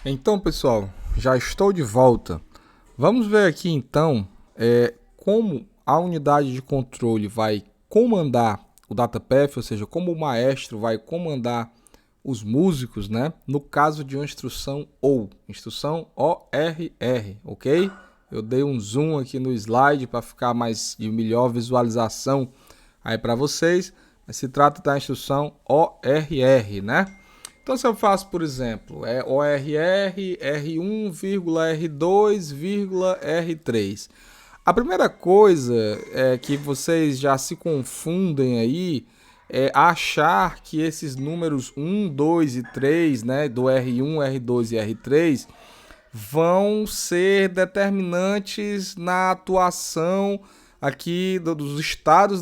Então, pessoal, já estou de volta. Vamos ver aqui então como a unidade de controle vai comandar o DataPath, ou seja, como o maestro vai comandar os músicos, né? No caso de uma instrução OR, instrução ORR, ok? Eu dei um zoom aqui no slide para ficar mais de melhor visualização aí para vocês. Mas se trata da instrução ORR, né? Então, se eu faço, por exemplo, ORR R1, R2, R3. A primeira coisa é que vocês já se confundem aí é achar que esses números 1, 2 e 3, né, do R1, R2 e R3, vão ser determinantes na atuação aqui dos estados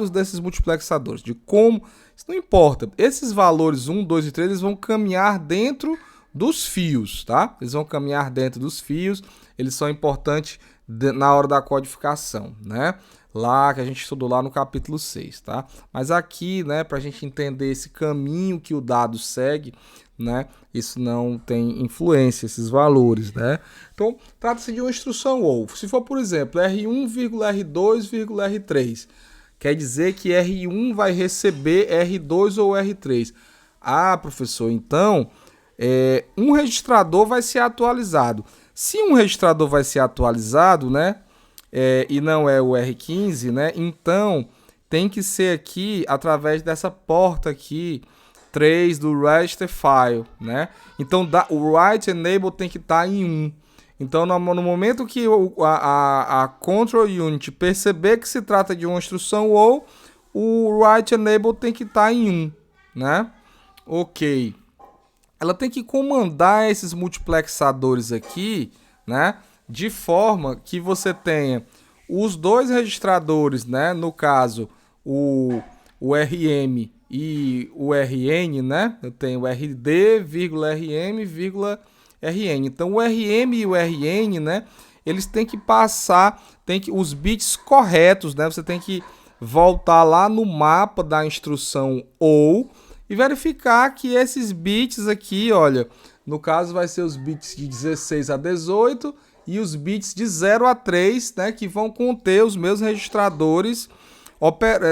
desses multiplexadores, de como, isso não importa. Esses valores 1, 2 e 3 eles vão caminhar dentro dos fios, tá? Eles vão caminhar dentro dos fios, eles são importantes na hora da codificação, né? Lá que a gente estudou lá no capítulo 6, tá? Mas aqui, né, para a gente entender esse caminho que o dado segue, né, isso não tem influência, esses valores, né? Então, trata-se de uma instrução OR. Se for, por exemplo, R1, R2, R3, quer dizer que R1 vai receber R2 ou R3. Ah, professor, então um registrador vai ser atualizado. Se um registrador vai ser atualizado, né, e não é o R15, né, então tem que ser aqui através dessa porta aqui, 3 do register file, né? Então o write enable tem que estar em 1. Então no momento que a control unit perceber que se trata de uma instrução ou o write enable tem que estar em 1, né? Ok. Ela tem que comandar esses multiplexadores aqui, né? De forma que você tenha os dois registradores, né? No caso, o RM e o RN, né? Eu tenho RD, RM, RN. Então o RM e o RN, né? Eles têm que passar, os bits corretos, né? Você tem que voltar lá no mapa da instrução OU e verificar que esses bits aqui, olha, no caso vai ser os bits de 16 a 18 e os bits de 0 a 3, né, que vão conter os meus registradores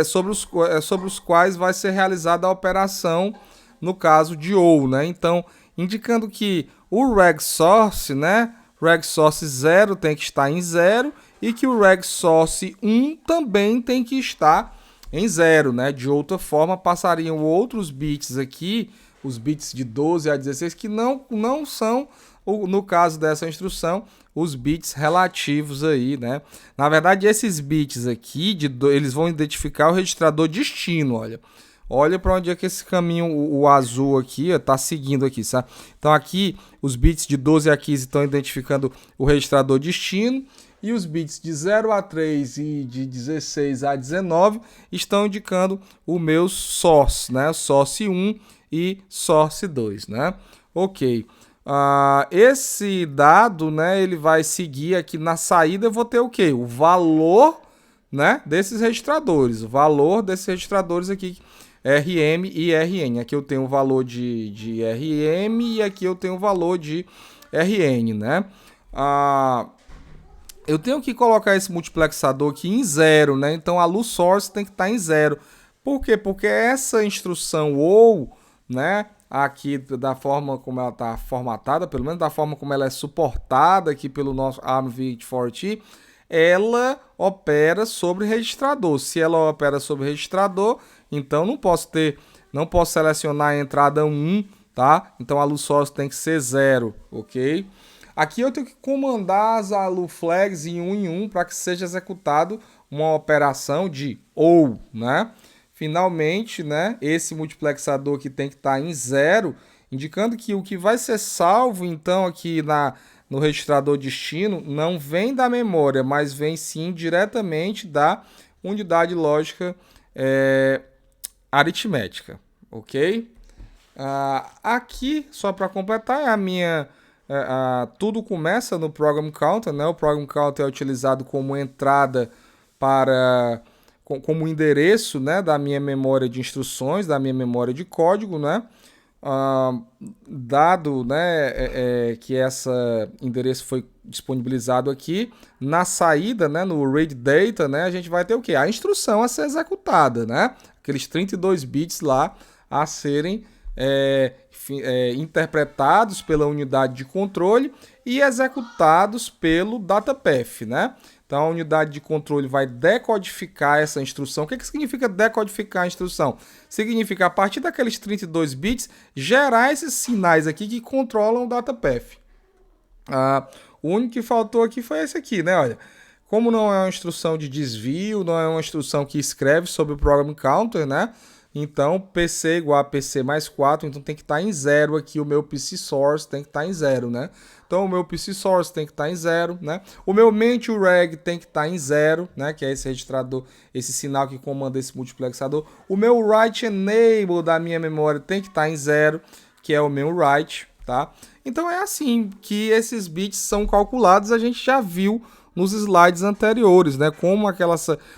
sobre os quais vai ser realizada a operação no caso de OU, né? Então, indicando que o reg source, né, reg source 0 tem que estar em 0 e que o reg source 1 também tem que estar em 0, né? De outra forma, passariam outros bits aqui, os bits de 12 a 16, que não são, no caso dessa instrução, os bits relativos aí, né? Na verdade, esses bits aqui, eles vão identificar o registrador destino, olha. Olha para onde é que esse caminho, o azul aqui, está seguindo aqui, sabe? Então aqui, os bits de 12 a 15 estão identificando o registrador destino, e os bits de 0 a 3 e de 16 a 19 estão indicando o meu source, né? Source 1 e source 2, né? Ok. Esse dado, né, ele vai seguir aqui na saída, eu vou ter o quê? O valor, né, desses registradores. O valor desses registradores aqui, RM e RN. Aqui eu tenho o valor de RM e aqui eu tenho o valor de RN, né? Eu tenho que colocar esse multiplexador aqui em 0, né? Então a luz source tem que estar em 0. Por quê? Porque essa instrução ou, né, aqui da forma como ela está formatada, pelo menos da forma como ela é suportada aqui pelo nosso ARMv4t, ela opera sobre registrador. Se ela opera sobre registrador, então não posso selecionar a entrada 1, tá? Então a luz source tem que ser 0, ok? Aqui eu tenho que comandar as ALU flags em um para que seja executado uma operação de OU, né? Finalmente, né, esse multiplexador que tem que estar em 0, indicando que o que vai ser salvo então aqui no registrador destino não vem da memória, mas vem sim diretamente da unidade lógica aritmética, ok? Aqui, só para completar, é a minha tudo começa no Program Counter, né? O Program Counter é utilizado como entrada para como endereço, né, da minha memória de instruções, da minha memória de código, né? dado, né, que esse endereço foi disponibilizado aqui, na saída, né, no read data, né, a gente vai ter o quê? A instrução a ser executada, né? Aqueles 32 bits lá a serem interpretados pela unidade de controle e executados pelo DataPath, né? Então a unidade de controle vai decodificar essa instrução. O que significa decodificar a instrução? Significa, a partir daqueles 32 bits, gerar esses sinais aqui que controlam o DataPath. O único que faltou aqui foi esse aqui, né? Olha, como não é uma instrução de desvio, não é uma instrução que escreve sobre o Program Counter, né? Então, PC igual a PC mais 4, então tem que estar em 0 aqui, o meu PC Source tem que estar em 0, né? Então, o meu PC Source tem que estar em 0, né? O meu Ment-Reg tem que estar em 0, né? Que é esse registrador, esse sinal que comanda esse multiplexador. O meu Write Enable da minha memória tem que estar em 0, que é o meu Write, tá? Então, é assim que esses bits são calculados, a gente já viu nos slides anteriores, né? Como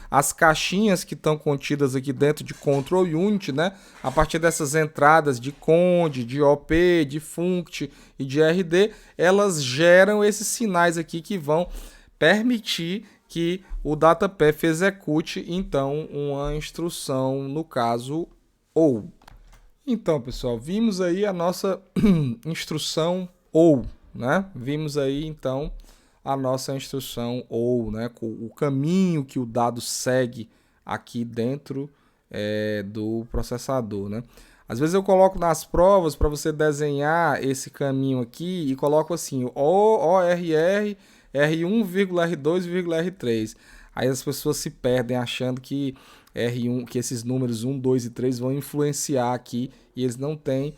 as caixinhas que estão contidas aqui dentro de Control Unit, né? A partir dessas entradas de COND, de OP, de funct e de RD, elas geram esses sinais aqui que vão permitir que o DataPath execute, então, uma instrução, no caso, OU. Então, pessoal, vimos aí a nossa instrução OU, né? Vimos aí, então, a nossa instrução OU, né? O caminho que o dado segue aqui dentro do processador, né? Às vezes eu coloco nas provas para você desenhar esse caminho aqui e coloco assim, ORR, R1,R2, R3. Aí as pessoas se perdem achando que R1, que esses números 1, 2 e 3 vão influenciar aqui e eles não têm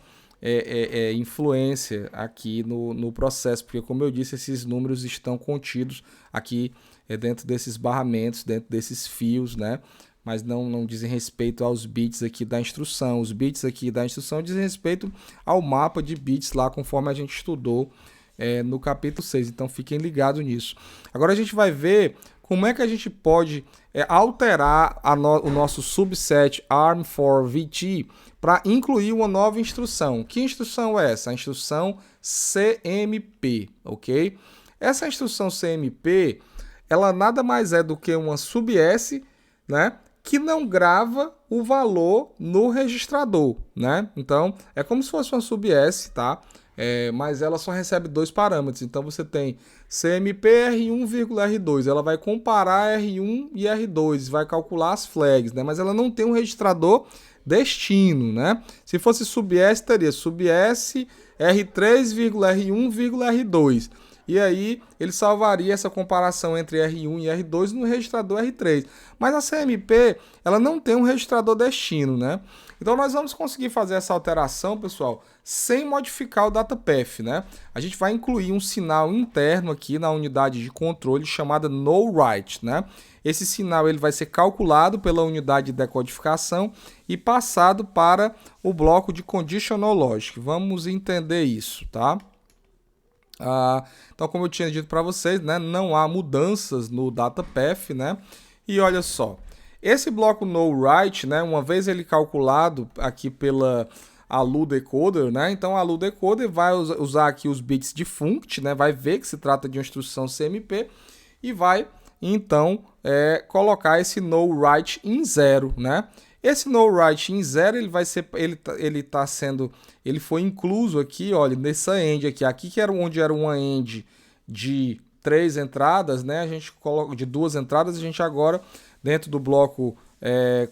influência aqui no processo, porque como eu disse, esses números estão contidos aqui dentro desses barramentos, dentro desses fios, né? Mas não dizem respeito aos bits aqui da instrução. Os bits aqui da instrução dizem respeito ao mapa de bits lá, conforme a gente estudou no capítulo 6. Então fiquem ligados nisso. Agora a gente vai ver como é que a gente pode alterar o nosso subset ARM4VT para incluir uma nova instrução. Que instrução é essa? A instrução CMP, ok? Essa instrução CMP, ela nada mais é do que uma sub-S, né, que não grava o valor no registrador, né? Então, é como se fosse uma sub-S, tá? Mas ela só recebe 2 parâmetros. Então você tem CMP R1,R2, ela vai comparar R1 e R2, vai calcular as flags, né? Mas ela não tem um registrador destino, né? Se fosse sub-S, teria sub-S R3,R1,R2. E aí ele salvaria essa comparação entre R1 e R2 no registrador R3. Mas a CMP, ela não tem um registrador destino, né? Então nós vamos conseguir fazer essa alteração, pessoal, sem modificar o DataPath, né? A gente vai incluir um sinal interno aqui na unidade de controle chamada NoWrite, né? Esse sinal ele vai ser calculado pela unidade de decodificação e passado para o bloco de Conditional Logic. Vamos entender isso, tá? Então, como eu tinha dito para vocês, né, não há mudanças no DataPath, né? E olha só, esse bloco NoWrite, né, uma vez ele calculado aqui pela ALU Decoder, né? Então a ALU Decoder vai usar aqui os bits de funct, né? Vai ver que se trata de uma instrução CMP e vai então colocar esse NoWrite em 0, né? Esse NoWrite em 0 ele vai ser, ele foi incluso aqui, olha, nessa end aqui que era onde era uma end de 3 entradas, né? A gente coloca de 2 entradas, a gente agora dentro do bloco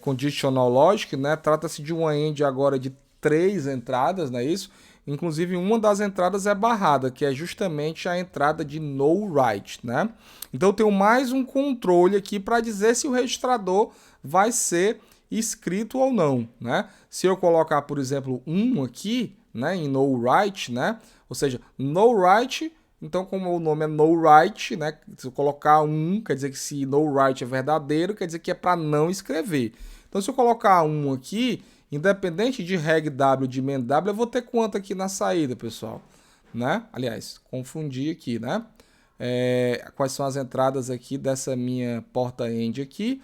Conditional Logic, né? Trata-se de uma end agora de 3 entradas, não é isso? Inclusive uma das entradas é barrada, que é justamente a entrada de NoWrite, né? Então eu tenho mais um controle aqui para dizer se o registrador vai ser escrito ou não, né? Se eu colocar, por exemplo, 1 aqui, né, em NoWrite, né? Ou seja, NoWrite, então como o nome é NoWrite, né? Se eu colocar 1, quer dizer que se NoWrite é verdadeiro, quer dizer que é para não escrever. Então se eu colocar 1 aqui, independente de regW de menW, eu vou ter quanto aqui na saída, pessoal? Né? Aliás, confundi aqui, né? Quais são as entradas aqui dessa minha porta end aqui?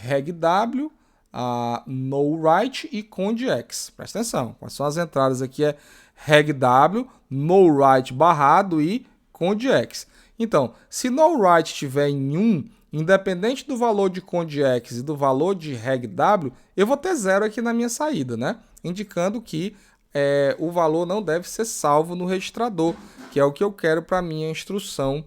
RegW, no write e cond_x. Presta atenção, quais são as entradas aqui? É regw, no write barrado e cond_x. Então, se no write estiver em 1, independente do valor de cond_x e do valor de regw, eu vou ter 0 aqui na minha saída, né? Indicando que o valor não deve ser salvo no registrador, que é o que eu quero para a minha instrução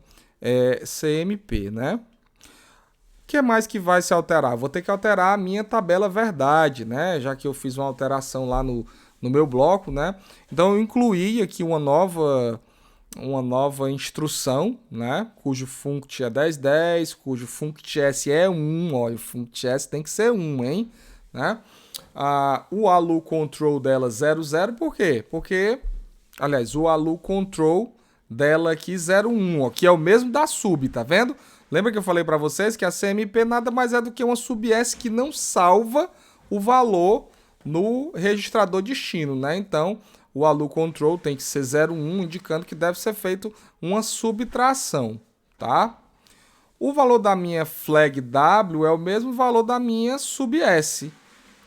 CMP, né? O que mais que vai se alterar? Vou ter que alterar a minha tabela verdade, né? Já que eu fiz uma alteração lá no meu bloco, né? Então eu incluí aqui uma nova instrução, né? Cujo funct é 1010, cujo funct_s é 1, olha, o funct_s tem que ser 1, hein? Né? O alu control dela 00, por quê? Porque, aliás, o alu control dela aqui 01, ó, que é o mesmo da sub, tá vendo? Lembra que eu falei para vocês que a CMP nada mais é do que uma sub_s que não salva o valor no registrador destino, né? Então, o alu control tem que ser 01, indicando que deve ser feito uma subtração, tá? O valor da minha flag W é o mesmo valor da minha sub_s,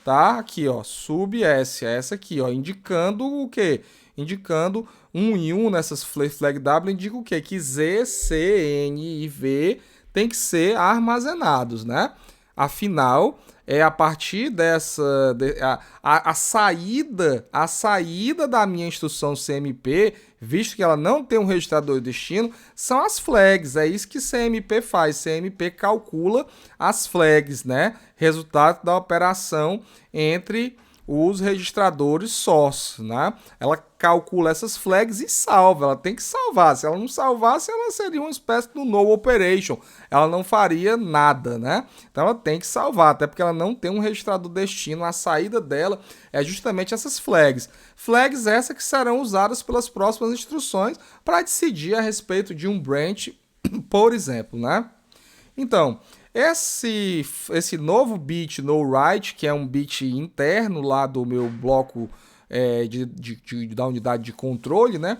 tá? Aqui, ó, sub_s, é essa aqui, ó, indicando o quê? Indicando 1 e 1 nessas flag W, indica o quê? Que Z, C, N e V tem que ser armazenados, né? Afinal, é a partir dessa a saída da minha instrução CMP, visto que ela não tem um registrador de destino, são as flags. É isso que CMP faz. CMP calcula as flags, né? Resultado da operação entre os registradores source, né? Ela calcula essas flags e salva. Ela tem que salvar. Se ela não salvasse, ela seria uma espécie de no operation. Ela não faria nada, né? Então ela tem que salvar, até porque ela não tem um registrador destino. A saída dela é justamente essas flags. Flags essas que serão usadas pelas próximas instruções para decidir a respeito de um branch, por exemplo, né? Então, esse novo bit no write, que é um bit interno lá do meu bloco da unidade de controle, né?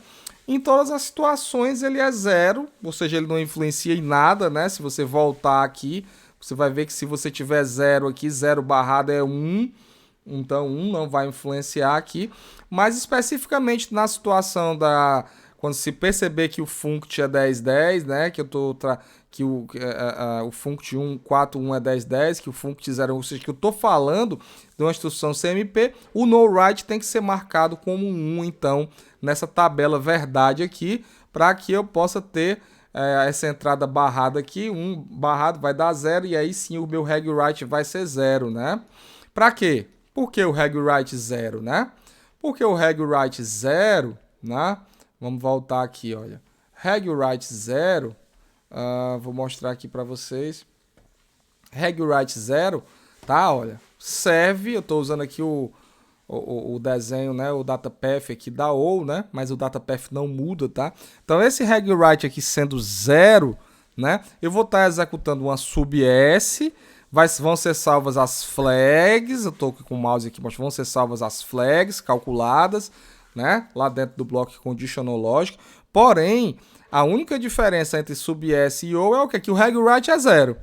Em todas as situações ele é 0, ou seja, ele não influencia em nada, né? Se você voltar aqui, você vai ver que se você tiver 0 aqui, 0 barrado é 1, então 1 não vai influenciar aqui. Mas especificamente na situação quando se perceber que o funct é 1010, né? Que eu tô que o funct 141 é 1010, que o funct 01, ou seja, que eu tô falando de uma instrução CMP, o no write tem que ser marcado como 1, então, nessa tabela verdade aqui, para que eu possa ter essa entrada barrada aqui, 1 barrado vai dar 0, e aí sim o meu regwrite vai ser 0, né? Para quê? Por que o regwrite 0, né? Porque o regwrite 0, né? Vamos voltar aqui, olha. Regwrite 0, vou mostrar aqui para vocês. Regwrite 0, tá? Olha, serve, eu estou usando aqui o desenho, né? O datapath aqui da OU, né? Mas o datapath não muda, tá? Então esse regwrite aqui sendo 0, né? Eu vou estar executando uma sub_s, vão ser salvas as flags, eu estou com o mouse aqui, mas vão ser salvas as flags calculadas, né? Lá dentro do bloco conditional logic. Porém, a única diferença entre sub_s e OU é o que? Que o regwrite é 0.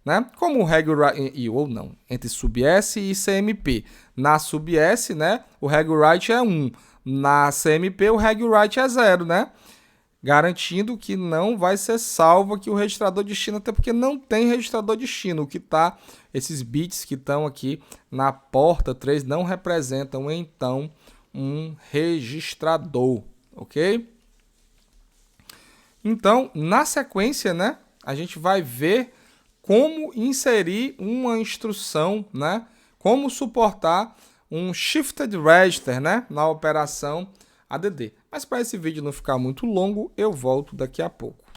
Né? Como o regwrite, ou não, entre sub_s e CMP. Na sub_s, né, o regwrite é 1. Na CMP, o regwrite é 0, né? Garantindo que não vai ser salvo aqui o registrador destino, até porque não tem registrador destino. O que tá, esses bits que estão aqui na porta 3 não representam, então, um registrador, ok? Então, na sequência, né, a gente vai ver como inserir uma instrução, né, como suportar um shifted register, né, na operação ADD. Mas para esse vídeo não ficar muito longo, eu volto daqui a pouco.